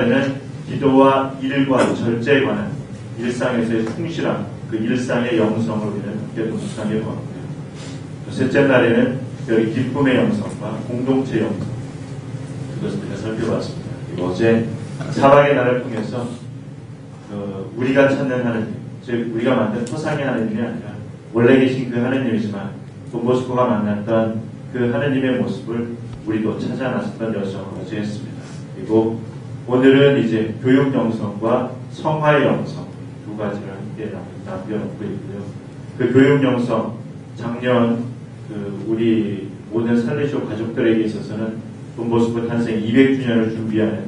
날에는 기도와 일과 절제에 관한 일상에서의 충실함, 그 일상의 영성을 우리는 함께 묵상해 보았고요. 셋째 날에는 특별히 기쁨의 영성과 공동체 영성, 그것을 우리가 살펴봤습니다. 그리고 어제 사랑의 날을 통해서 우리가 찾는 하느님, 즉 우리가 만든 토상의 하느님이 아니라 원래 계신 그 하느님이지만 돈보스코가 만났던 그 하느님의 모습을 우리도 찾아 나섰던 여정을 어제 했습니다. 그리고 오늘은 이제 교육 영성과 성화의 영성 두 가지를 함께 남겨놓고 있고요. 그 교육 영성, 작년 우리 모든 살레시오 가족들에게 있어서는 돈보스코 탄생 200주년을 준비하는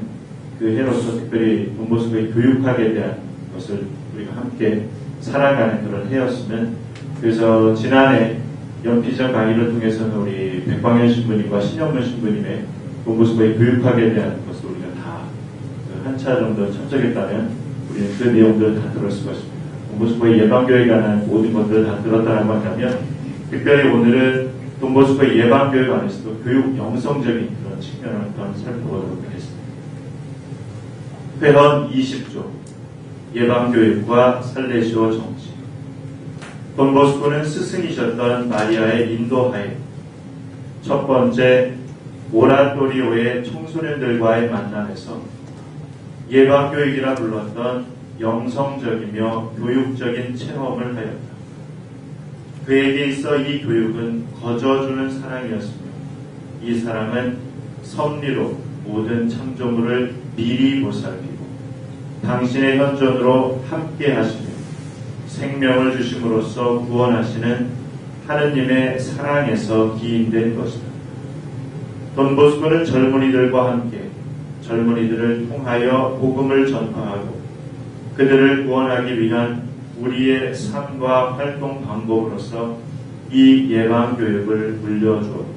그 해로서 특별히 돈보스코의 교육학에 대한 것을 우리가 함께 살아가는 그런 해였으면, 그래서 지난해 연피전 강의를 통해서는 우리 백광현 신부님과 신영문 신부님의 돈보스코의 교육학에 대한 것을 우리가 다 한 차 정도 참석했다면 우리는 그 내용들을 다 들을 수가 있습니다. 돈보스코의 예방교육에 관한 모든 것들을 다 들었다고 한다면, 특별히 오늘은 돈보스코의 예방교육 안에서도 교육 영성적인 그런 측면을 한번 살펴보도록 하겠습니다. 회원 20조 예방교육과 살레시오 정치. 돈보스코는 스승이셨던 마리아의 인도하에 첫 번째 모라토리오의 청소년들과의 만남에서 예방교육이라 불렀던 영성적이며 교육적인 체험을 하였다. 그에게 있어 이 교육은 거저주는 사랑이었으며 이 사랑은 섭리로 모든 창조물을 미리 보살피고 당신의 현존으로 함께 하시며 생명을 주심으로써 구원하시는 하느님의 사랑에서 기인된 것이다. 돈보스코는 젊은이들과 함께 젊은이들을 통하여 복음을 전파하고 그들을 구원하기 위한 우리의 삶과 활동 방법으로서 이 예방교육을 물려주었다.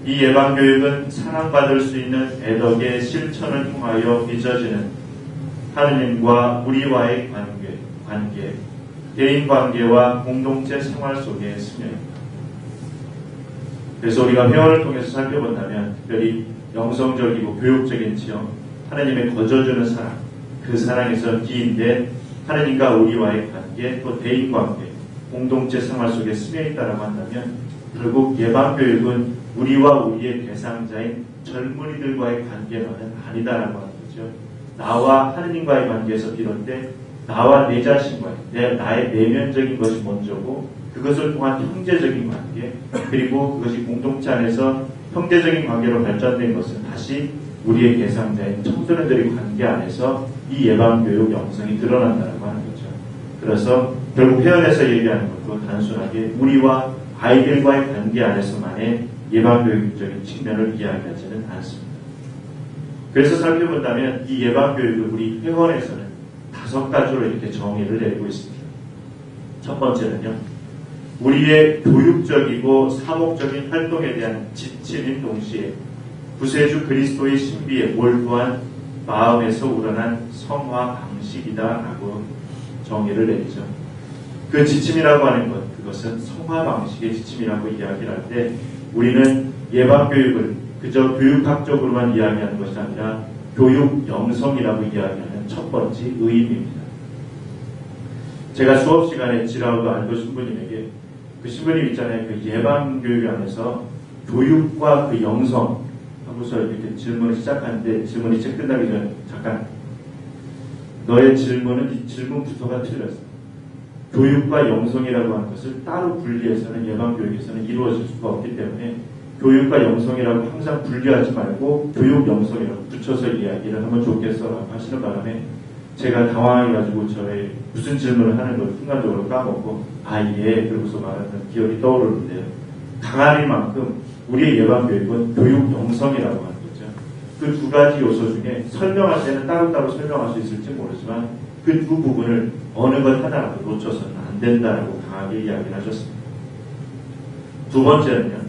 이 예방교육은 사랑받을 수 있는 애덕의 실천을 통하여 빚어지는 하느님과 우리와의 관계, 대인관계와 공동체 생활 속에 스며있다. 그래서 우리가 회원을 통해서 살펴본다면 특별히 영성적이고 교육적인 체험, 하느님의 거저주는 사랑, 그 사랑에서 기인된 하느님과 우리와의 관계, 또 대인관계, 공동체 생활 속에 스며있다라고 한다면 결국 예방교육은 우리와 우리의 대상자인 젊은이들과의 관계만은 아니다라고 하는 거죠. 나와 하느님과의 관계에서 비롯된 나와 내 자신과의 나의 내면적인 것이 먼저고 그것을 통한 형제적인 관계, 그리고 그것이 공동체 안에서 형제적인 관계로 발전된 것은 다시 우리의 대상자인 청소년들의 관계 안에서 이 예방교육 영성이 드러난다고 하는 거죠. 그래서 결국 회원에서 얘기하는 것도 단순하게 우리와 아이들과의 관계 안에서만의 예방교육적인 측면을 이야기하지는 않습니다. 그래서 살펴본다면 이 예방교육을 우리 회원에서는 5가지로 이렇게 정의를 내리고 있습니다. 첫 번째는요, 우리의 교육적이고 사목적인 활동에 대한 지침인 동시에 구세주 그리스도의 신비에 몰두한 마음에서 우러난 성화 방식이다라고 정의를 내리죠. 그 지침이라고 하는 것, 그것은 성화 방식의 지침이라고 이야기를 할 때 우리는 예방교육을 그저 교육학적으로만 이야기하는 것이 아니라 교육 영성이라고 이야기하는 첫 번째 의미입니다. 제가 수업 시간에 지라우드 알도 신부님에게 그 신부님 있잖아요. 그 예방교육 안에서 교육과 그 영성 하고서 이렇게 질문을 시작하는데 질문이 책 끝나기 전에 잠깐 너의 질문은 이 질문부터가 틀렸어. 교육과 영성이라고 하는 것을 따로 분리해서는 예방교육에서는 이루어질 수가 없기 때문에 교육과 영성이라고 항상 분리하지 말고 교육 영성이라고 붙여서 이야기를 하면 좋겠어라고 하시는 바람에 제가 당황해가지고 저의 무슨 질문을 하는 걸 순간적으로 까먹고 예 그러고서 말하는 기억이 떠오르는데요. 강한 만큼 우리의 예방교육은 교육 영성이라고 하는 거죠. 그 2가지 요소 중에 설명할 때는 따로따로 설명할 수 있을지 모르지만 그 2 부분을 어느 것 하나라도 놓쳐서는 안 된다라고 강하게 이야기를 하셨습니다. 2번째는요.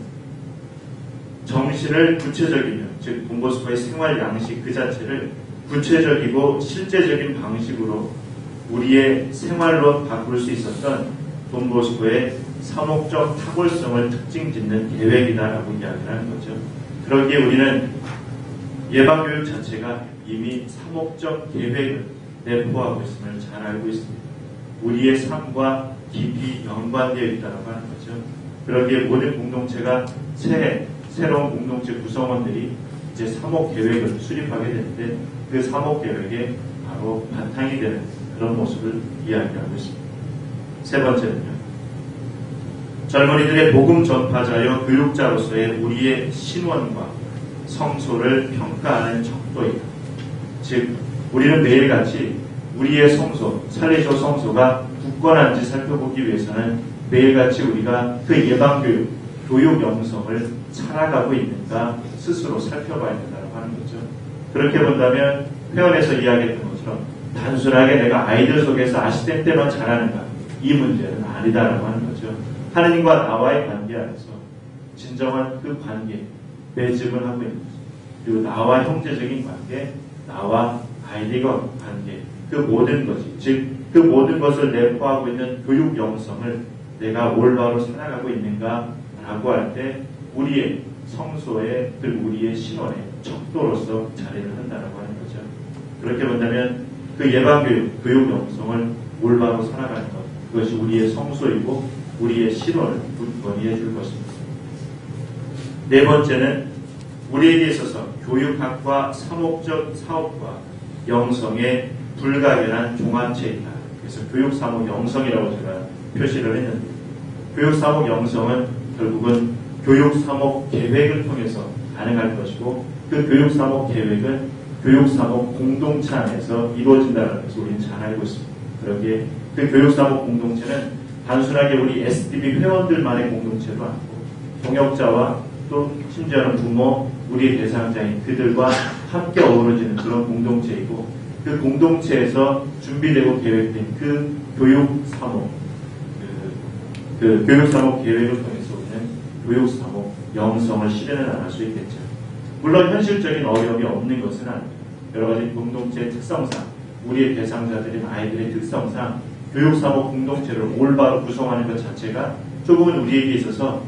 정신을 구체적이며 즉 돈보스코의 생활 양식 그 자체를 구체적이고 실제적인 방식으로 우리의 생활로 바꿀 수 있었던 돈보스코의 사목적 탁월성을 특징 짓는 계획이다라고 이야기를 하는 거죠. 그러기에 우리는 예방교육 자체가 이미 사목적 계획을 내포하고 있음을 잘 알고 있습니다. 우리의 삶과 깊이 연관되어 있다고 하는 거죠. 그러기에 모든 공동체가 새로운 공동체 구성원들이 이제 사목 계획을 수립하게 되는데 그 사목 계획에 바로 바탕이 되는 그런 모습을 이야기하고 있습니다. 세 번째는요. 젊은이들의 복음 전파자여 교육자로서의 우리의 신원과 성소를 평가하는 척도이다. 즉 우리는 매일같이 우리의 성소, 살레시오 성소가 굳건한지 살펴보기 위해서는 매일같이 우리가 그 예방교육, 교육 영성을 살아가고 있는가 스스로 살펴봐야 된다고 하는 거죠. 그렇게 본다면 회원에서 이야기했던 것처럼 단순하게 내가 아이들 속에서 아시텐트만 잘하는가 이 문제는 아니다라고 하는 거죠. 하느님과 나와의 관계 안에서 진정한 그 관계 매듭을 하고 있는 거죠. 그리고 나와 형제적인 관계, 나와 아이들과 관계, 그 모든 것이 즉 그 모든 것을 내포하고 있는 교육 영성을 내가 올바로 살아가고 있는가라고 할 때 우리의 성소에 그리고 우리의 신원의 척도로서 자리를 한다라고 하는 거죠. 그렇게 본다면 그 예방교육, 교육 영성을 올바로 살아가는 것 그것이 우리의 성소이고 우리의 신원을 굳건히 해줄 것입니다. 네 번째는 우리에게 있어서 교육학과 사목적 사업과 영성의 불가결한 종합체이다. 그래서 교육사목 영성이라고 제가 표시를 했는데 교육사목 영성은 결국은 교육사목 계획을 통해서 가능할 것이고 그 교육사목 계획은 교육사목 공동체 안에서 이루어진다는 것을 우리는 잘 알고 있습니다. 그러기에 그 교육사목 공동체는 단순하게 우리 SDB 회원들만의 공동체도 아니고 동역자와 또 심지어는 부모, 우리의 대상자인 그들과 함께 어우러지는 그런 공동체이고 그 공동체에서 준비되고 계획된 그 교육사목, 그 교육사목 계획을 통해서 우리는 교육사목 영성을 실현해 나갈 수 있겠죠. 물론 현실적인 어려움이 없는 것은 아닙니다. 여러 가지 공동체의 특성상, 우리의 대상자들인 아이들의 특성상 교육사목 공동체를 올바로 구성하는 것 자체가 조금은 우리에게 있어서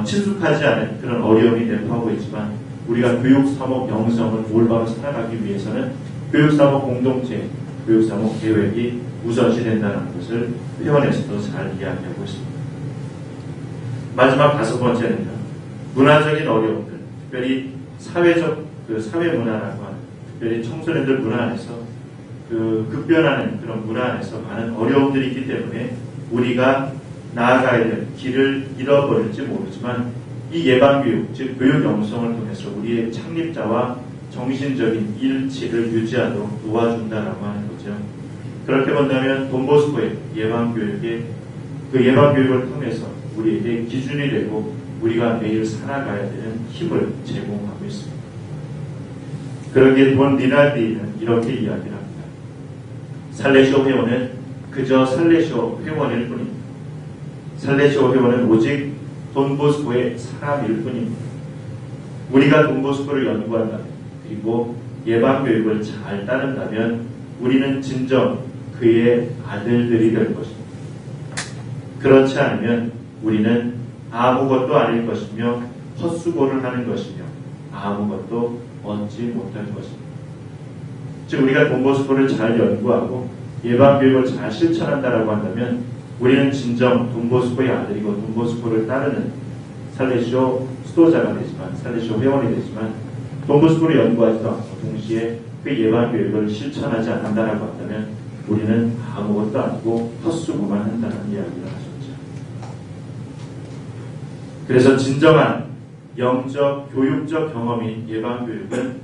친숙하지 않은 그런 어려움이 내포하고 있지만 우리가 교육사목 영성을 올바로 살아가기 위해서는 교육사목 공동체, 교육사목 계획이 우선시 된다는 것을 회원에서도 잘 이야기하고 있습니다. 마지막 다섯 번째는요. 문화적인 어려움들, 특별히 사회적 사회 문화라고 하는 특별히 청소년들 문화 안에서 급변하는 그런 문화 안에서 많은 어려움들이 있기 때문에 우리가 나아가야 될 길을 잃어버릴지 모르지만 이 예방교육, 즉 교육 영성을 통해서 우리의 창립자와 정신적인 일치를 유지하도록 도와준다라고 하는 거죠. 그렇게 본다면 돈보스코의 예방교육의 그 예방교육을 통해서 우리에게 기준이 되고 우리가 매일 살아가야 되는 힘을 제공하고 있습니다. 그러기에 돈 리날디는 이렇게 이야기를 합니다. 살레시오 회원은 그저 살레시오 회원일 뿐입니다. 살레시오 회원은 오직 돈보스코의 사람일 뿐입니다. 우리가 돈보스코를 연구한다면 그리고 예방교육을 잘 따른다면 우리는 진정 그의 아들들이 될 것입니다. 그렇지 않으면 우리는 아무것도 아닐 것이며 헛수고를 하는 것이며 아무것도 얻지 못할 것입니다. 즉 우리가 돈보스코를 잘 연구하고 예방교육을 잘 실천한다라고 한다면 우리는 진정 돈보스코의 아들이고 돈보스코를 따르는 살레시오 수도자가 되지만 살레시오 회원이 되지만 돈보스코를 연구하지도 않고 동시에 그 예방교육을 실천하지 않는다라고 한다면 우리는 아무것도 아니고 헛수고만 한다는 이야기를 하셨죠. 그래서 진정한 영적, 교육적 경험인 예방교육은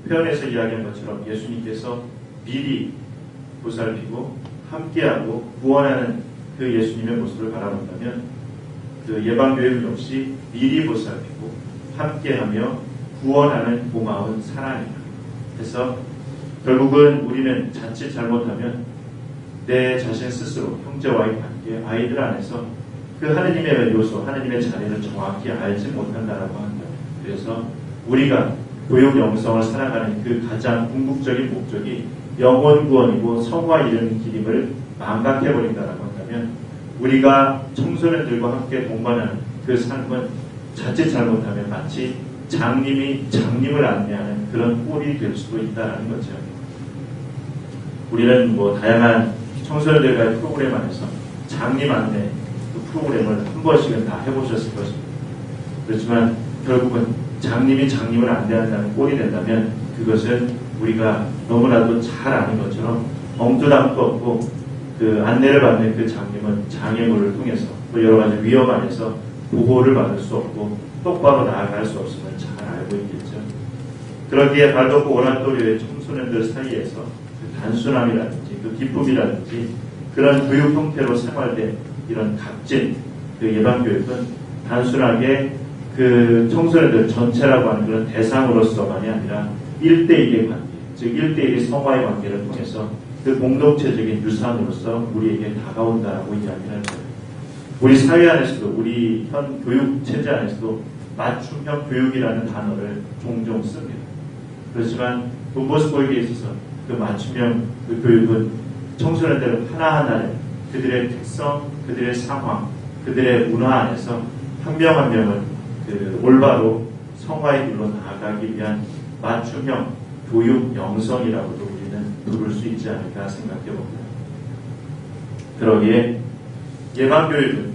표현에서 이야기한 것처럼 예수님께서 미리 보살피고 함께하고 구원하는 그 예수님의 모습을 바라본다면 그 예방교육 역시 미리 보살피고 함께하며 구원하는 고마운 사랑이다. 그래서 결국은 우리는 자칫 잘못하면 내 자신 스스로 형제와의 관계, 아이들 안에서 그 하느님의 요소, 하느님의 자리를 정확히 알지 못한다라고 한다. 그래서 우리가 교육 영성을 살아가는 그 가장 궁극적인 목적이 영혼 구원이고 성화 이르는 길임을 망각해버린다라고 한다면 우리가 청소년들과 함께 동반하는 그 삶은 자칫 잘못하면 마치 장님이 장님을 안내하는 그런 꼴이 될 수도 있다는 거죠. 우리는 뭐 다양한 청소년들과의 프로그램 안에서 장님 안내 그 프로그램을 한 번씩은 다 해보셨을 것입니다. 그렇지만 결국은 장님이 장님을 안내한다는 꼴이 된다면 그것은 우리가 너무나도 잘 아는 것처럼 엉뚱함도 없고 그 안내를 받는 그 장님은 장애물을 통해서 또 여러 가지 위험 안에서 보호를 받을 수 없고 똑바로 나아갈 수 없음을 잘 알고 있겠죠. 그러기에 발돋고 오란도리의 청소년들 사이에서 그 단순함이라든지 그 기쁨이라든지 그런 교육 형태로 생활된 이런 값진 그 예방교육은 단순하게 그 청소년들 전체라고 하는 그런 대상으로서만이 아니라 1대1의 관계, 즉 1대1의 성화의 관계를 통해서 그 공동체적인 유산으로서 우리에게 다가온다라고 이야기를 해요. 우리 사회 안에서도 우리 현 교육 체제 안에서도 맞춤형 교육이라는 단어를 종종 씁니다. 그렇지만 돈보스코에게 있어서 그 맞춤형 그 교육은 청소년들 하나하나를 그들의 특성, 그들의 상황, 그들의 문화 안에서 한 명 한 명을 그 올바로 성화의 길로 나아가기 위한 맞춤형 교육 영성이라고도 우리는 부를 수 있지 않을까 생각해 봅니다. 그러기에 예방교육은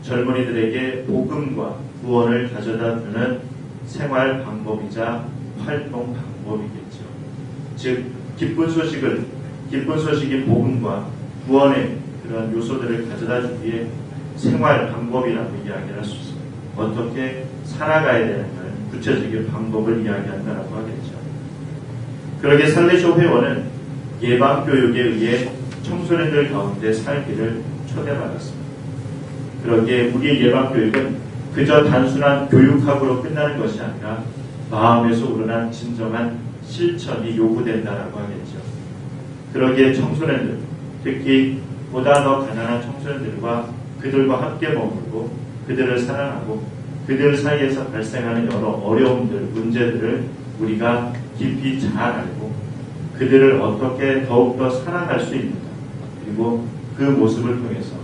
젊은이들에게 복음과 구원을 가져다 주는 생활 방법이자 활동 방법이겠죠. 즉 기쁜 소식인 복음과 구원의 그런 요소들을 가져다 주기에 생활 방법이라고 이야기를 할 수 있습니다. 어떻게 살아가야 되는가를 구체적인 방법을 이야기한다라고 하겠죠. 그러게 살레쇼 회원은 예방교육에 의해 청소년들 가운데 살기를 초대받았습니다. 그러기에 우리의 예방교육은 그저 단순한 교육학으로 끝나는 것이 아니라 마음에서 우러난 진정한 실천이 요구된다라고 하겠죠. 그러기에 청소년들, 특히 보다 더 가난한 청소년들과 그들과 함께 머물고 그들을 사랑하고 그들 사이에서 발생하는 여러 어려움들, 문제들을 우리가 깊이 잘 알고 그들을 어떻게 더욱더 사랑할 수 있는가, 그리고 그 모습을 통해서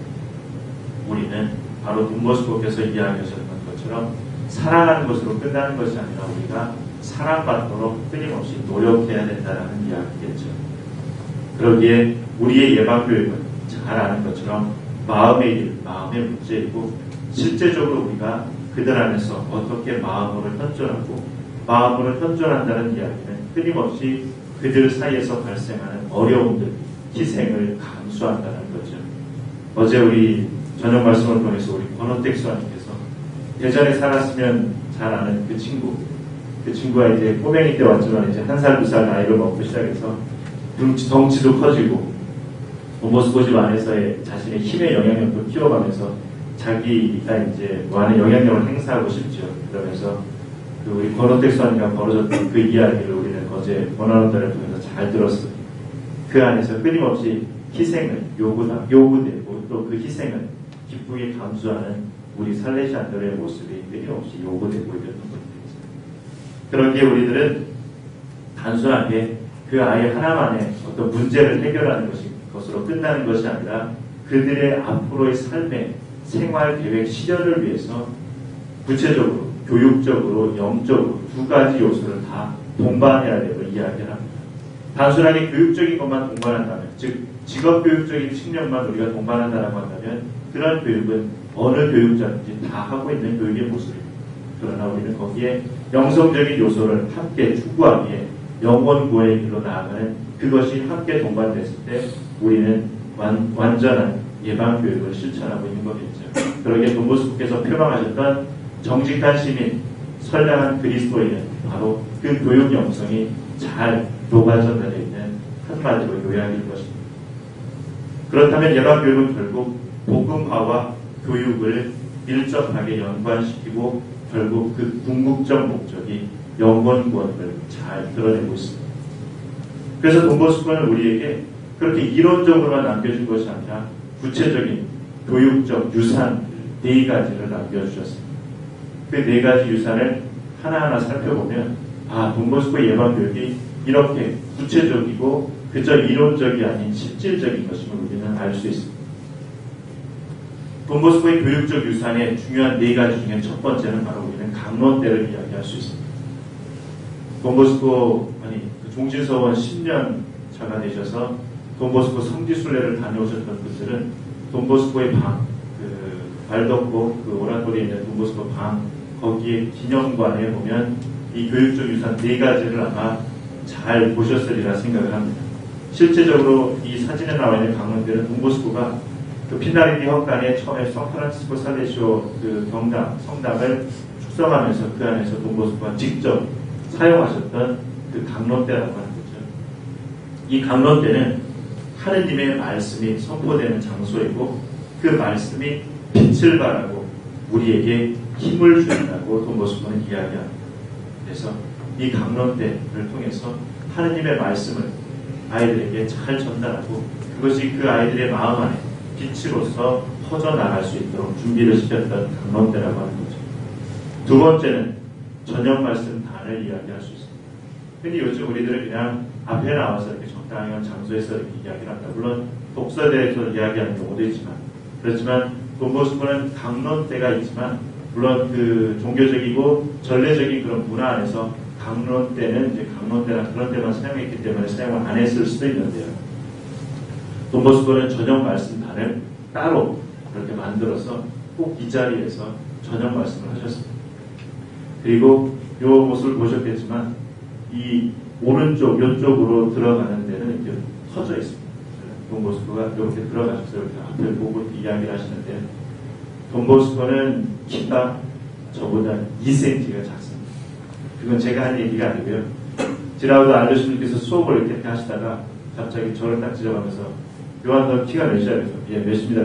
우리는 바로 돈보스코께서 이야기하셨던 것처럼 사랑하는 것으로 끝나는 것이 아니라 우리가 사랑받도록 끊임없이 노력해야 된다는 이야기겠죠. 그러기에 우리의 예방교육은 잘 아는 것처럼 마음의 일, 마음의 문제이고 실제적으로 우리가 그들 안에서 어떻게 마음으로 현존한다는 이야기는 끊임없이 그들 사이에서 발생하는 어려움들, 희생을 감수한다는 거죠. 어제 우리 저녁 말씀을 통해서 우리 권원택 수아님께서 예전에 살았으면 잘 아는 그 친구가 이제 꼬맹이 때 왔지만 이제 1살, 2살 나이를 먹고 시작해서 덩치도 커지고 돈보스코 안에서의 자신의 힘의 영향력도 키워가면서 자기가 이제 많은 영향력을 행사하고 싶죠. 그러면서 그 우리 권원택 수아님과 벌어졌던 그 이야기를 우리는 어제 권원원들을 통해서 잘 들었어요. 그 안에서 끊임없이 희생을 요구되고 또 그 희생을 기쁘게 감수하는 우리 살레시안들의 모습이 끊임없이 요구되고 있는 것들이죠. 그런데 우리들은 단순하게 그 아이 하나만의 어떤 문제를 해결하는 것으로 끝나는 것이 아니라 그들의 앞으로의 삶의 생활 계획 실현을 위해서 구체적으로, 교육적으로, 영적으로 두 가지 요소를 다 동반해야 되고 이야기를 합니다. 단순하게 교육적인 것만 동반한다면, 즉 직업교육적인 측면만 우리가 동반한다라고 한다면 그런 교육은 어느 교육자든지 다 하고 있는 교육의 모습입니다. 그러나 우리는 거기에 영성적인 요소를 함께 추구하기에 영원 구원의 길로 나아가는 그것이 함께 동반됐을 때 우리는 완전한 예방교육을 실천하고 있는 거겠죠. 그러기에 돈보스코께서 표방하셨던 정직한 시민, 선량한 그리스도인은 바로 그 교육 영성이 잘 녹아져 내려 있는 한마디로 요약일 것입니다. 그렇다면 예방교육은 결국 복음화와 교육을 밀접하게 연관시키고 결국 그 궁극적 목적이 영원 구원을 잘 드러내고 있습니다. 그래서 돈보스코는 우리에게 그렇게 이론적으로만 남겨준 것이 아니라 구체적인 교육적 유산 4가지를 남겨주셨습니다. 그 4가지 유산을 하나하나 살펴보면 돈보스코 예방교육이 이렇게 구체적이고 그저 이론적이 아닌 실질적인 것임을 우리는 알 수 있습니다. 돈보스코의 교육적 유산의 중요한 4가지 중에 첫 번째는 바로 우리는 강론대를 이야기할 수 있습니다. 돈보스코 그 종신서원 10년 차가 되셔서 돈보스코 성지순례를 다녀오셨던 분들은 돈보스코의 방, 발덕고 오란골에 있는 돈보스코 방 거기에 기념관에 보면 이 교육적 유산 4가지를 아마 잘 보셨으리라 생각을 합니다. 실제적으로 이 사진에 나와 있는 강론들은 돈보스코가 피나르기 헛간에 처음에 성프란치스코 살레시오 경당, 성당을 축성하면서 그 안에서 돈보스코가 직접 사용하셨던 강론대라고 하는 거죠. 이 강론대는 하느님의 말씀이 선포되는 장소이고 그 말씀이 빛을 발하고 우리에게 힘을 준다고 돈보스코는 이야기합니다. 그래서 이 강론대를 통해서 하느님의 말씀을 아이들에게 잘 전달하고 그것이 그 아이들의 마음 안에 빛으로서 퍼져나갈 수 있도록 준비를 시켰던 강론대라고 하는 거죠. 두 번째는 저녁 말씀 단을 이야기할 수 있습니다. 흔히 요즘 우리들은 그냥 앞에 나와서 이렇게 적당한 장소에서 이렇게 이야기를 한다. 물론 독서대에서 이야기하는 경우도 있지만 그렇지만 돈보스코는 강론대가 있지만 물론 종교적이고 전례적인 그런 문화 안에서 강론대는 이제 강론대나 그런 데만 사용했기 때문에 사용을 안 했을 수도 있는데요. 돈보스코는 저녁 말씀단을 따로 그렇게 만들어서 꼭 이 자리에서 저녁 말씀을 하셨습니다. 그리고 이 모습을 보셨겠지만 이 오른쪽 이쪽으로 들어가는 데는 이렇게 터져 있습니다. 돈보스코가 이렇게 들어가셔서 이렇게 앞을 보고 이야기를 하시는데 돈보스코는 키가 저보다 2cm가 작습니다. 그건 제가 한 얘기가 아니고요. 지라우드 알려주님께서 수업을 이렇게 하시다가 갑자기 저를 딱 지적하면서 요한 너 키가 몇이야? 그래서 예 몇입니다.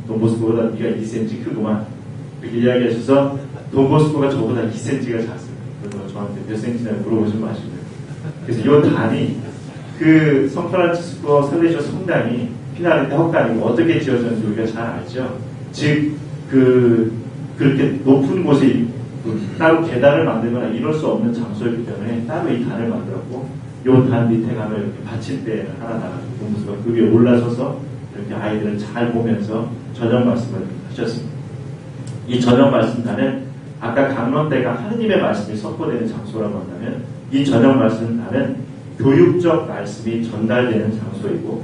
돈보스코보다 네가 2cm 크구만. 이렇게 이야기하셔서 돈보스코가 저보다 2cm가 작습니다. 그래서 저한테 몇 cm냐 물어보지 마시고요. 그래서 요 단이 성프란치스코 살레시오 성당이 피나르테 헛간이고 어떻게 지어졌는지 우리가 잘 알죠. 즉 그렇게 높은 곳에 따로 계단을 만들거나 이럴 수 없는 장소였기 때문에 따로 이 단을 만들었고 요 단 밑에 가면 이렇게 받침대를 하나 놔가지고 돈보스코가 그 위에 올라서서 이렇게 아이들을 잘 보면서 저녁 말씀을 하셨습니다. 이 저녁 말씀단은 아까 강론대가 하느님의 말씀이 선포되는 장소라고 한다면 이 저녁 말씀단은 교육적 말씀이 전달되는 장소이고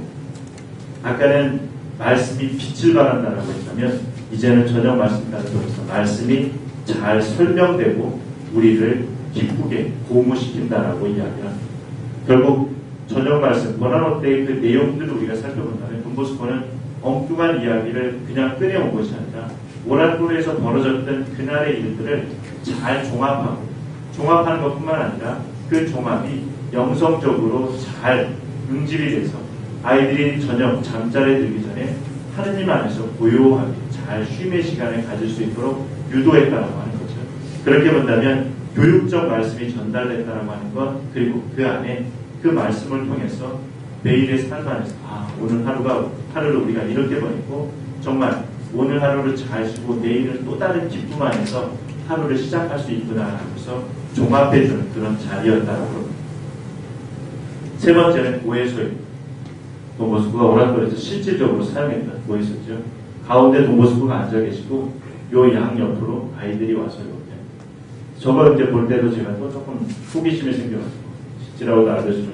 아까는 말씀이 빛을 발한다라고 했다면 이제는 저녁 말씀단을 통해서 말씀이 잘 설명되고 우리를 기쁘게 고무시킨다라고 이야기합니다. 결국 저녁 말씀 버나노 때의 그 내용들을 우리가 살펴본다면 돈보스코는 엉뚱한 이야기를 그냥 꺼내온 것이 아니라 오란골에서 벌어졌던 그날의 일들을 잘 종합하는 것뿐만 아니라 그 종합이 영성적으로 잘 응집이 돼서 아이들이 저녁 잠자리에 들기 전에 하느님 안에서 고요하게 잘 쉼의 시간을 가질 수 있도록 유도했다라고 하는 거죠. 그렇게 본다면 교육적 말씀이 전달됐다라고 하는 것 그리고 그 안에 그 말씀을 통해서 매일의 삶 안에서 오늘 하루를 우리가 이렇게 보냈고 정말 오늘 하루를 잘 쉬고 내일은 또 다른 기쁨 안에서 하루를 시작할 수 있구나 하면서 종합해주는 그런 자리였다고 합니다. 세 번째는 고해소입니다. 돈보스코가 오란골에서 실질적으로 사용했던 고해소죠. 가운데 돈보스코가 앉아 계시고 요 양 옆으로 아이들이 와서 이렇게 저걸 이제 볼 때도 제가 또 조금 호기심이 생겨가지고 지라우드 알려주면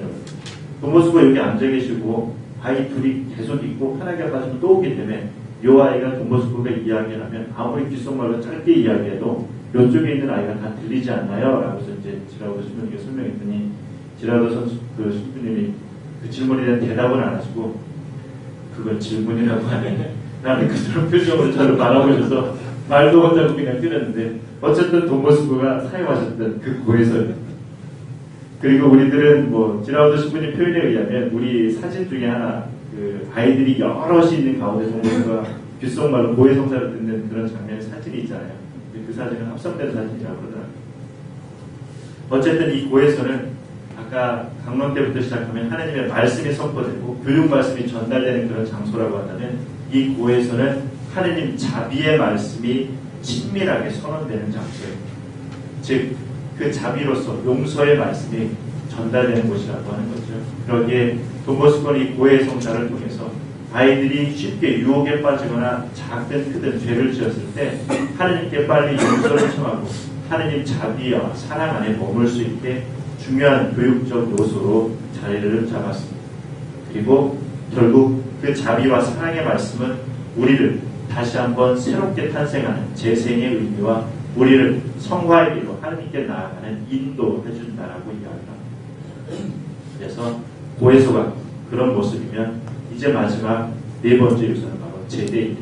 돈보스코가 여기 앉아 계시고 아이 둘이 계속 있고 편하게 가지고 또 오기 때문에 요 아이가 돈보스코가 이야기를 하면 아무리 귓속말로 짧게 이야기해도 요쪽에 있는 아이가 다 들리지 않나요? 라고 해서 이제 지라우드 신부님께 설명했더니 지라우드 신부님이 그 질문에 대한 대답을 안 하시고 그걸 질문이라고 하네. 나는 그런 표정으로 저를 바라보셔서 말도 못하고 그냥 뛰었는데 어쨌든 돈보스코가 사용하셨던 그 고해서입니다. 그리고 우리들은 지라우드 신부님 표현에 의하면 우리 사진 중에 하나 아이들이 여럿이 있는 가운데 돈보스코가 귓속말로 고해성사를 듣는 그런 장면의 사진이 있잖아요. 그 사진은 합성된 사진이라고 그러더라고요. 어쨌든 이 고해서는 아까 강론 때부터 시작하면 하나님의 말씀이 선포되고 교육 말씀이 전달되는 그런 장소라고 한다면 이 고해서는 하나님 자비의 말씀이 친밀하게 선언되는 장소예요. 즉 그 자비로서 용서의 말씀이 전달되는 곳이라고 하는 거죠. 그러기에 돈보스코는 이 고해의 성사를 통해서 아이들이 쉽게 유혹에 빠지거나 작든 크든 죄를 지었을 때 하나님께 빨리 용서를 청하고 하나님 자비와 사랑 안에 머물 수 있게 중요한 교육적 요소로 자리를 잡았습니다. 그리고 결국 그 자비와 사랑의 말씀은 우리를 다시 한번 새롭게 탄생하는 재생의 의미와 우리를 성화의 길로 하나님께 나아가는 인도해 준다라고 이야기합니다. 그래서 고해소가 그런 모습이면 이제 마지막 네 번째 요소는 바로 제대입니다.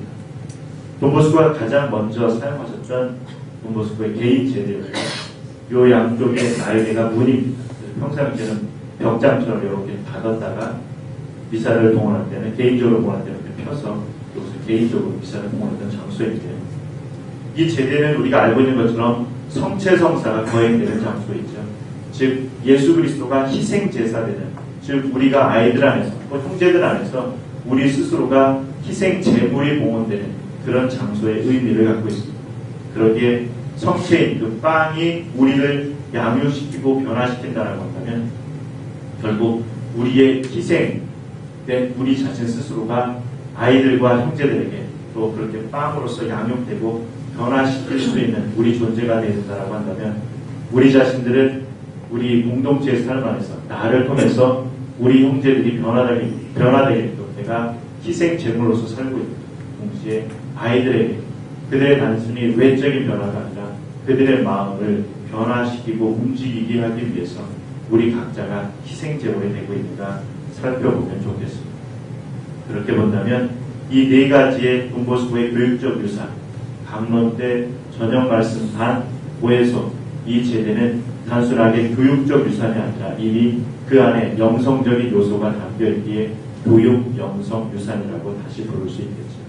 돈보스코가 가장 먼저 사용하셨던 돈보스코의 개인 제대였고 요 양쪽에 날개가 문입니다. 평상시에는 벽장처럼 이렇게 닫았다가 미사를 봉헌할 때는 개인적으로 봉헌할 때는 이렇게 펴서 여기서 개인적으로 미사를 봉헌했던 장소인데요. 이 제대는 우리가 알고 있는 것처럼 성체성사가 거행되는 장소이죠. 즉 예수 그리스도가 희생제사되는, 즉 우리가 아이들 안에서 또 형제들 안에서 우리 스스로가 희생 제물이 봉헌되는 그런 장소의 의미를 갖고 있습니다. 그러기에 성체인 그 빵이 우리를 양육시키고 변화시킨다라고 한다면 결국 우리의 희생된 우리 자신 스스로가 아이들과 형제들에게 또 그렇게 빵으로서 양육되고 변화시킬 수 있는 우리 존재가 되어야 된다라고 한다면 우리 자신들은 우리 공동체의 삶 안에서 나를 통해서 우리 형제들이 변화되게끔 내가 희생 제물로서 살고 있다. 동시에 아이들에게 그들의 단순히 외적인 변화가 아니라 그들의 마음을 변화시키고 움직이게 하기 위해서 우리 각자가 희생 제물이 되고 있는가 살펴보면 좋겠습니다. 그렇게 본다면 이 네 가지의 돈보스코의 교육적 유산, 강론 때 저녁 말씀 반, 고해소, 이 제대는 단순하게 교육적 유산이 아니라 이미 그 안에 영성적인 요소가 담겨있기에 교육 영성 유산이라고 다시 부를 수 있겠죠.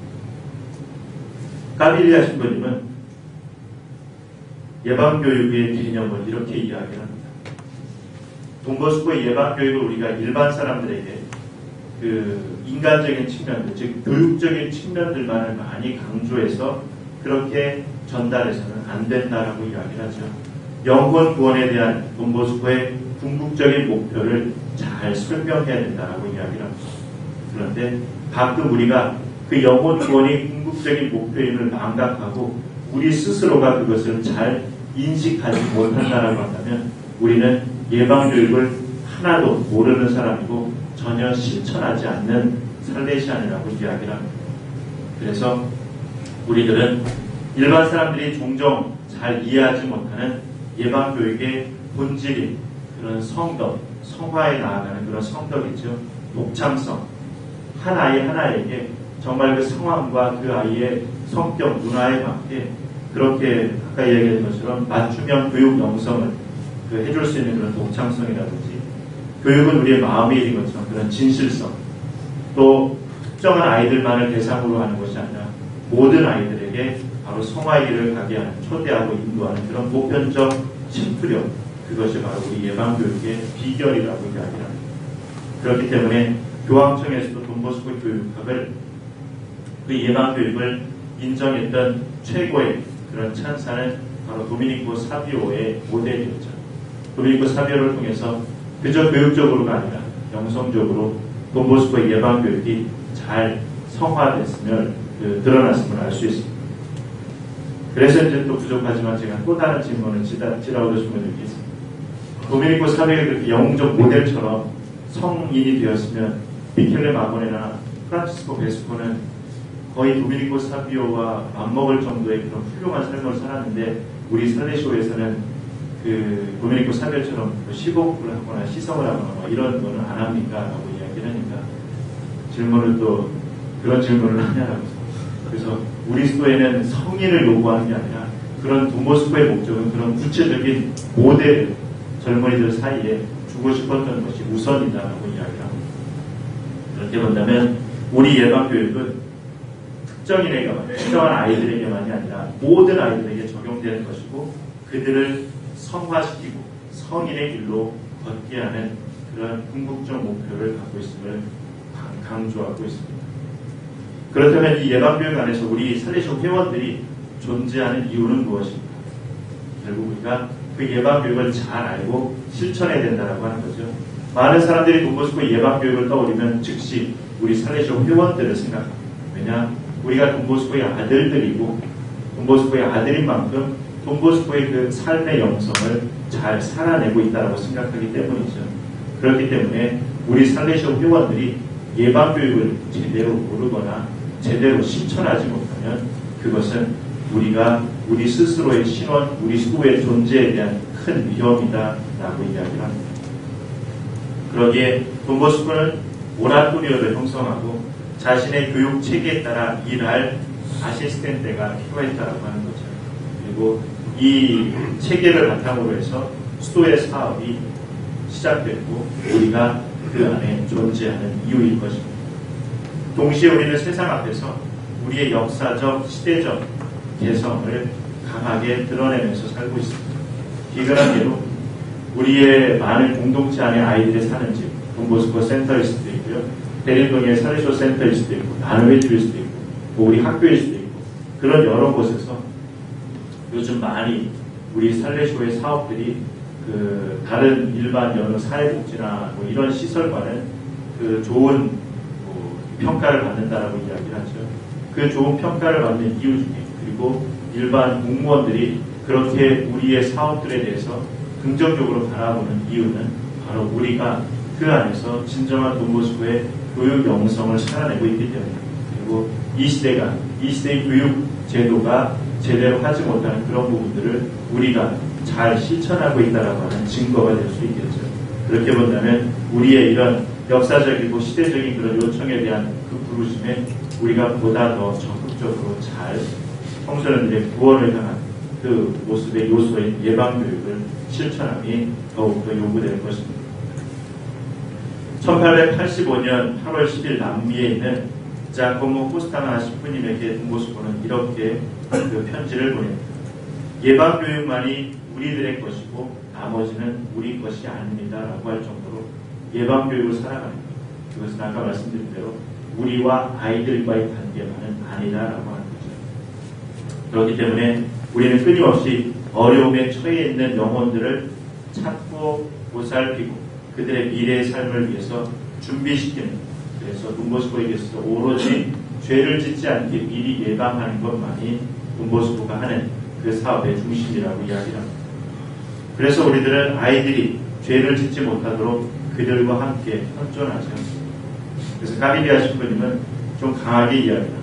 까빌리아 신부님은 예방교육의 개념을 이렇게 이야기합니다. 돈보스코의 예방교육을 우리가 일반 사람들에게 그 인간적인 측면들, 즉 교육적인 측면들만을 많이 강조해서 그렇게 전달해서는 안 된다라고 이야기를 하죠. 영혼 구원에 대한 돈보스코의 궁극적인 목표를 잘 설명해야 된다라고 이야기를 합니다. 그런데 가끔 우리가 그 영혼 구원이 궁극적인 목표임을 망각하고 우리 스스로가 그것을 잘 인식하지 못한다라고 한다면 우리는 예방교육을 하나도 모르는 사람이고 전혀 실천하지 않는 살레시안이라고 이야기를 합니다. 그래서 우리들은 일반 사람들이 종종 잘 이해하지 못하는 예방교육의 본질인 그런 성덕, 성화에 나아가는 그런 성덕이죠. 독창성. 한 아이 하나에게 정말 그 상황과 그 아이의 성격, 문화에 맞게 그렇게 아까 이야기한 것처럼 맞춤형 교육 영성을 해줄 수 있는 그런 독창성이라든지 교육은 우리의 마음에 있는 것처럼 그런 진실성, 또 특정한 아이들만을 대상으로 하는 것이 아니라 모든 아이들에게 바로 성화의 길을 가게 하는, 초대하고 인도하는 그런 보편적 침투력, 그것이 바로 우리 예방교육의 비결이라고 이야기합니다. 그렇기 때문에 교황청에서도 돈보스코 교육학을 그 예방교육을 인정했던 최고의 그런 찬사는 바로 도미니코 사비오의 모델이었죠. 도미니코 사비오를 통해서 그저 교육적으로가 아니라 영성적으로 돈보스코의 예방교육이 잘 성화됐으면 드러났음을 알 수 있습니다. 그래서 이제 또 부족하지만 제가 또 다른 질문을 지라우드 질문을 드리겠습니다. 도미니코 사비오의 그렇게 영웅적 모델처럼 성인이 되었으면 미켈레 마고네나 프란치스코 베스코는 거의 도미니코 사비오와 맞먹을 정도의 그런 훌륭한 삶을 살았는데 우리 살레시오에서는 그 도미니코 사비오처럼 시복을 하거나 시성을 하거나 뭐 이런 거는 안 합니까? 라고 이야기를 하니까 질문을 또 그런 질문을 하냐라고. 그래서 우리 수도에는 성인을 요구하는 게 아니라 그런 돈보스코의 목적은 그런 구체적인 모델을 젊은이들 사이에 주고 싶었던 것이 우선이다라고 이야기합니다. 그렇게 본다면 우리 예방교육은 특정한 아이들에게만이 아니라 모든 아이들에게 적용되는 것이고 그들을 성화시키고 성인의 길로 걷게 하는 그런 궁극적 목표를 갖고 있음을 강조하고 있습니다. 그렇다면 이 예방교육 안에서 우리 살레시오 회원들이 존재하는 이유는 무엇입니까? 결국 우리가 그 예방교육을 잘 알고 실천해야 된다고 하는 거죠. 많은 사람들이 돈보스코 예방교육을 떠올리면 즉시 우리 살레시오 회원들을 생각합니다. 왜냐? 우리가 돈보스코의 아들들이고 돈보스코의 아들인 만큼 돈보스코의 그 삶의 영성을 잘 살아내고 있다고 생각하기 때문이죠. 그렇기 때문에 우리 살레시오 회원들이 예방교육을 제대로 모르거나 제대로 실천하지 못하면 그것은 우리가 우리 스스로의 신원, 우리 스스로의 존재에 대한 큰 위험이다라고 이야기를 합니다. 그러기에 돈보스코는 오라토리오를 형성하고 자신의 교육 체계에 따라 일할 아시스텐트가 필요했다라고 하는 거죠. 그리고 이 체계를 바탕으로 해서 수도의 사업이 시작됐고 우리가 그 안에 존재하는 이유인 것입니다. 동시에 우리는 세상 앞에서 우리의 역사적, 시대적 개성을 강하게 드러내면서 살고 있습니다. 비근한 예로 우리의 많은 공동체 안에 아이들이 사는 집, 돈보스코 센터일 수도 있고요. 대림동의 살레시오 센터일 수도 있고, 나눔의 집일 수도 있고, 뭐 우리 학교일 수도 있고, 그런 여러 곳에서 요즘 많이 우리 살레시오의 사업들이 그 다른 일반 여러 사회복지나 뭐 이런 시설과는 그 좋은 뭐 평가를 받는다라고 이야기를 하죠. 그 좋은 평가를 받는 이유 중에 그리고 일반 공무원들이 그렇게 우리의 사업들에 대해서 긍정적으로 바라보는 이유는 바로 우리가 그 안에서 진정한 돈보스코의 교육 영성을 살아내고 있기 때문입니다. 그리고 이 시대의 교육 제도가 제대로 하지 못하는 그런 부분들을 우리가 잘 실천하고 있다라고 하는 증거가 될 수 있겠죠. 그렇게 본다면 우리의 이런 역사적이고 시대적인 그런 요청에 대한 그 부르심에 우리가 보다 더 적극적으로 잘 청소년들의 구원을 향한 그 모습의 요소인 예방교육을 실천함이 더욱더 요구될 것입니다. 1885년 8월 10일 남미에 있는 자코모 코스타나 신부님에게 돈보스코는 이렇게 그 편지를 보냅니다. 예방교육만이 우리들의 것이고 나머지는 우리 것이 아닙니다 라고 할 정도로 예방교육을 살아가는 것, 그것은 아까 말씀드린 대로 우리와 아이들과의 관계만은 아니다라고 하는 거죠. 그렇기 때문에 우리는 끊임없이 어려움에 처해 있는 영혼들을 찾고 보살피고 그들의 미래의 삶을 위해서 준비시키는, 그래서 돈보스코에게서 오로지 죄를 짓지 않게 미리 예방하는 것만이 돈보스코가 하는 그 사업의 중심이라고 이야기합니다. 그래서 우리들은 아이들이 죄를 짓지 못하도록 그들과 함께 현존하죠. 그래서 까리비아 신부님은 좀 강하게 이야기합니다.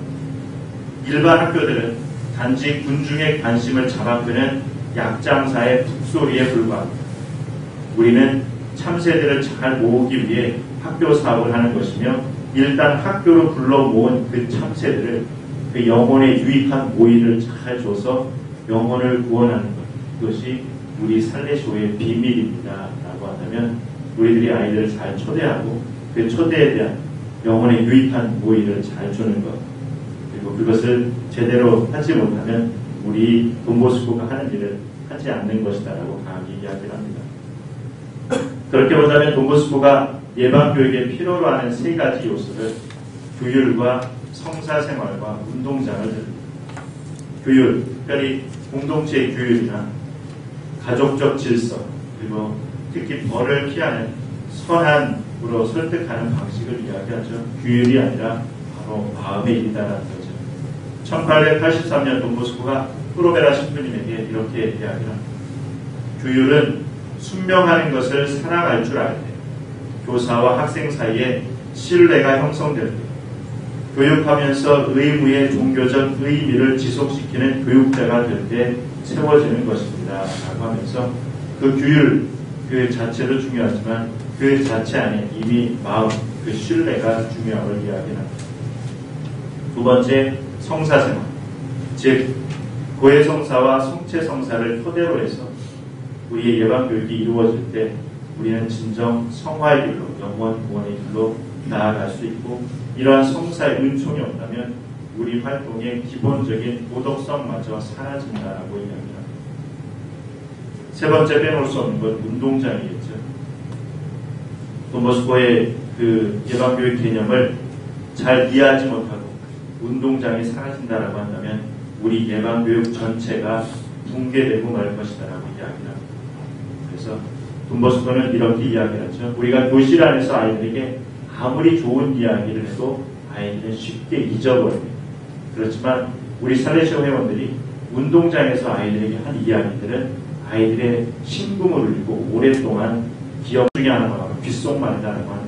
일반 학교들은 단지 군중의 관심을 잡아끄는 약장사의 북소리에 불과합니다. 우리는 참새들을 잘 모으기 위해 학교 사업을 하는 것이며 일단 학교로 불러 모은 그 참새들을 그 영혼에 유익한 모이를 잘 줘서 영혼을 구원하는 것, 그것이 우리 살레시오의 비밀입니다 라고 한다면 우리들이 아이들을 잘 초대하고 그 초대에 대한 영혼에 유익한 모이를 잘 주는 것, 그리고 그것을 제대로 하지 못하면 우리 돈보스코가 하는 일을 하지 않는 것이다 라고 강하게 이야기를 합니다. 그렇게 본다면 돈보스코가 예방교육에 필요로 하는 세 가지 요소를 규율과 성사생활과 운동장을 드립니다. 규율, 특별히 공동체의 규율이나 가족적 질서, 그리고 특히 벌을 피하는 선함으로 설득하는 방식을 이야기하죠. 규율이 아니라 바로 마음의 일이다라는 거죠. 1883년 돈보스코가 프로베라 신부님에게 이렇게 이야기합니다. 규율은 순명하는 것을 살아갈 줄 알 때, 교사와 학생 사이에 신뢰가 형성될 때, 교육하면서 의무의 종교적 의미를 지속시키는 교육자가 될 때 세워지는 것입니다 라고 하면서 그 규율 그 자체도 중요하지만 그 자체 안에 이미 마음, 그 신뢰가 중요함을 이야기합니다. 두 번째, 성사생활, 즉 고해성사와 성체성사를 토대로 해서 우리의 예방교육이 이루어질 때 우리는 진정 성화의 길로, 영원 구원의 길로 나아갈 수 있고, 이러한 성사의 은총이 없다면 우리 활동의 기본적인 도덕성마저 사라진다라고 이야기합니다. 세 번째 빼놓을 수 없는 건 운동장이겠죠. 돈보스코의 그 예방교육 개념을 잘 이해하지 못하고 운동장이 사라진다라고 한다면 우리 예방교육 전체가 붕괴되고 말 것이다라고 이야기합니다. 그래서 돈보스코는 이렇게 이야기하죠. 우리가 교실 안에서 아이들에게 아무리 좋은 이야기를 해도 아이들은 쉽게 잊어버립니다. 그렇지만 우리 살레시오 회원들이 운동장에서 아이들에게 한 이야기들은 아이들의 심금을 울리고 오랫동안 기억 중에 하나가 바로 귓속말이라고 하는 거죠.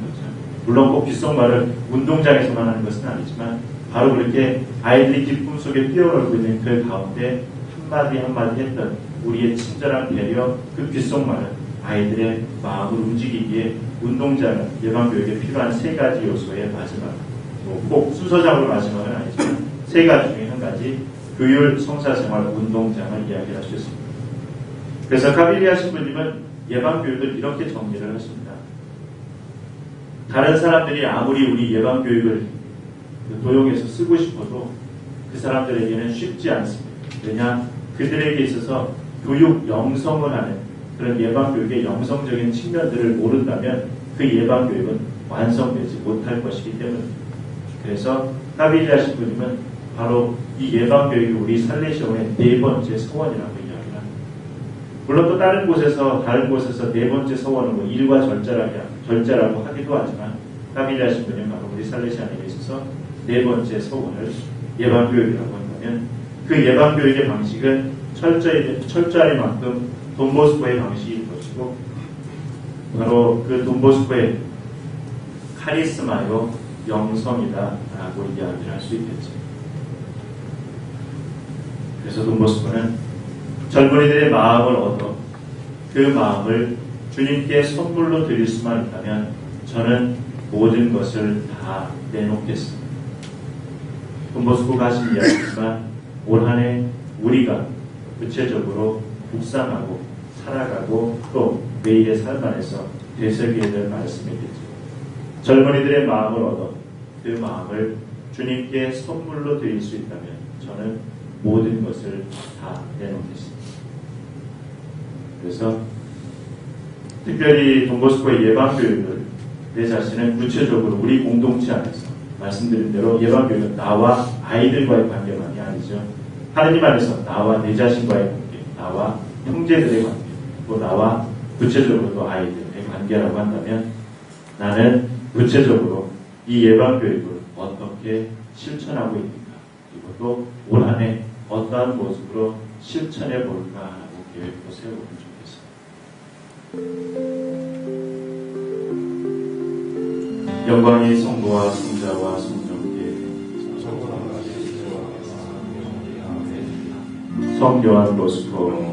물론 꼭 귓속말을 운동장에서만 하는 것은 아니지만 바로 그렇게 아이들이 기쁨 속에 뛰어놀고 있는 그 가운데 한마디 한마디 했던 우리의 친절한 배려, 그 귓속말은 아이들의 마음을 움직이기에 운동장은 예방교육에 필요한 세 가지 요소의 마지막, 꼭 순서적으로 마지막은 아니지만 세 가지 중에 한 가지, 교율, 성사생활, 운동장을 이야기할 수 있습니다. 그래서 카빌리아 신부님은 예방교육을 이렇게 정리를 했습니다. 다른 사람들이 아무리 우리 예방교육을 도용해서 쓰고 싶어도 그 사람들에게는 쉽지 않습니다. 왜냐? 그들에게 있어서 교육 영성을 하는 그런 예방교육의 영성적인 측면들을 모른다면 그 예방교육은 완성되지 못할 것이기 때문입니다. 그래서 카빌리아 신부님은 바로 이 예방교육이 우리 살레시온의 네 번째 서원이라고 이야기를 합니다. 물론 또 다른 곳에서 네 번째 서원은 뭐 일과 절제라고 하기도 하지만 카빌리아 신부님은 바로 우리 살레시온에 있어서 네 번째 서원을 예방교육이라고 한다면 그 예방교육의 방식은 철저할 만큼 돈보스코의 방식일 것이고 바로 그 돈보스코의 카리스마요 영성이다라고 이야기를 할 수 있겠죠. 그래서 돈보스코는 젊은이들의 마음을 얻어 그 마음을 주님께 선물로 드릴 수만 있다면 저는 모든 것을 다 내놓겠습니다. 돈보스코가 하신 이야기지만 올 한 해 우리가 구체적으로 묵상하고 살아가고 또 매일의 삶 안에서 되새겨야 될 말씀이겠죠. 젊은이들의 마음을 얻어 그 마음을 주님께 선물로 드릴 수 있다면 저는 모든 것을 다 내놓겠습니다. 그래서 특별히 돈보스코의 예방교육을 내 자신은 구체적으로 우리 공동체 안에서 말씀드린 대로 예방교육은 나와 아이들과의 관계만이 아니죠. 하느님 안에서 나와 내 자신과의 관계, 나와 형제들의 관계, 또 나와 구체적으로 또 아이들의 관계라고 한다면 나는 구체적으로 이 예방교육을 어떻게 실천하고 있는가, 그리고 또 올 한 해 어떠한 모습으로 실천해 볼까라고 계획도 세워보면 좋겠습니다. 영광이 성부와 성자와 성령께 성요한 보스코